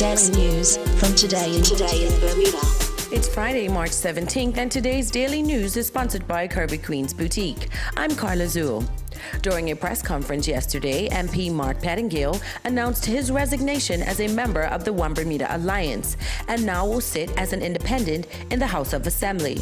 Daily news from today in Bermuda. It's Friday, March 17th, and today's Daily News is sponsored by Kirby Queen's Boutique. I'm Carla Zool. During a press conference yesterday, MP Mark Pettingill announced his resignation as a member of the One Bermuda Alliance and now will sit as an independent in the House of Assembly.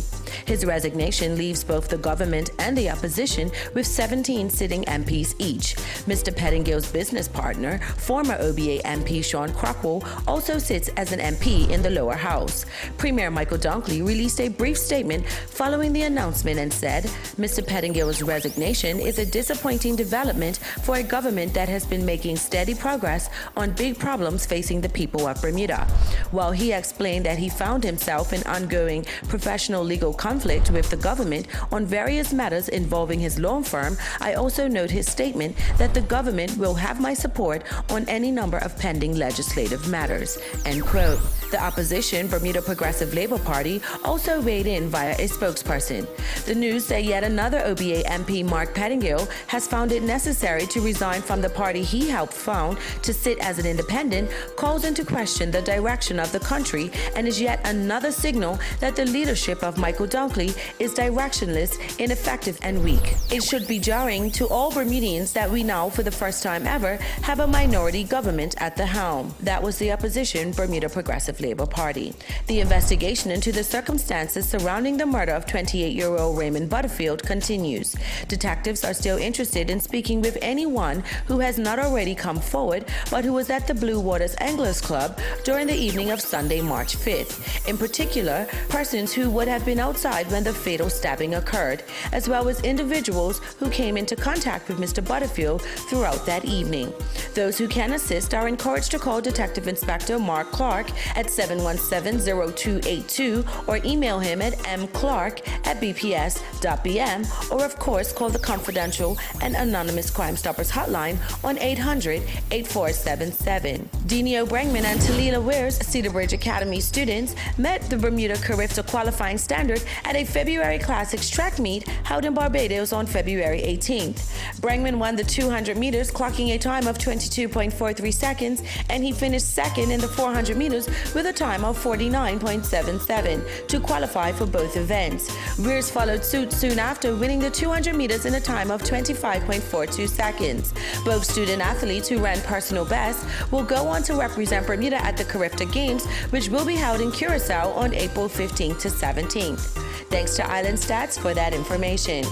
His resignation leaves both the government and the opposition with 17 sitting MPs each. Mr. Pettingill's business partner, former OBA MP Sean Crockwell, also sits as an MP in the lower house. Premier Michael Dunkley released a brief statement following the announcement and said, Mr. Pettingill's resignation is a disappointing development for a government that has been making steady progress on big problems facing the people of Bermuda. While he explained that he found himself in ongoing professional legal conflict with the government on various matters involving his law firm, I also note his statement that the government will have my support on any number of pending legislative matters. End quote. The opposition, Bermuda Progressive Labour Party, also weighed in via a spokesperson. The news that yet another OBA MP, Mark Pettingill, has found it necessary to resign from the party he helped found to sit as an independent calls into question the direction of the country and is yet another signal that the leadership of Michael Dunkley is directionless, ineffective, and weak. It should be jarring to all Bermudians that we now, for the first time ever, have a minority government at the helm. That was the opposition, Bermuda Progressive Labour Party. The investigation into the circumstances surrounding the murder of 28-year-old Raymond Butterfield continues. Detectives are still interested in speaking with anyone who has not already come forward but who was at the Blue Waters Anglers Club during the evening of Sunday, March 5th. In particular, persons who would have been outside when the fatal stabbing occurred, as well as individuals who came into contact with Mr. Butterfield throughout that evening. Those who can assist are encouraged to call Detective Inspector Mark Clark at 717-0282 or email him at mclark@bps.bm, or of course call the confidential and anonymous Crime Stoppers hotline on 800-8477. Denio Brangman and Talila Weirs, Cedar Bridge Academy students, met the Bermuda Carifta qualifying standard at a February Classics track meet held in Barbados on February 18th. Brangman won the 200 meters, clocking a time of 22.43 seconds, and he finished second in the 400 meters with a time of 49.77 to qualify for both events. Weirs followed suit soon after, winning the 200 meters in a time of 25.42 seconds. Both student athletes who ran personal best will go on to represent Bermuda at the Carifta Games, which will be held in Curacao on April 15th to 17th. Thanks to Island Stats for that information.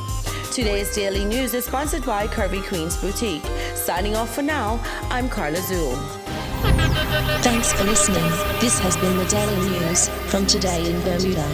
Today's Daily News is sponsored by Kirby Queen's Boutique. Signing off for now, I'm Carla Zool. Thanks for listening. This has been the Daily News from Today in Bermuda.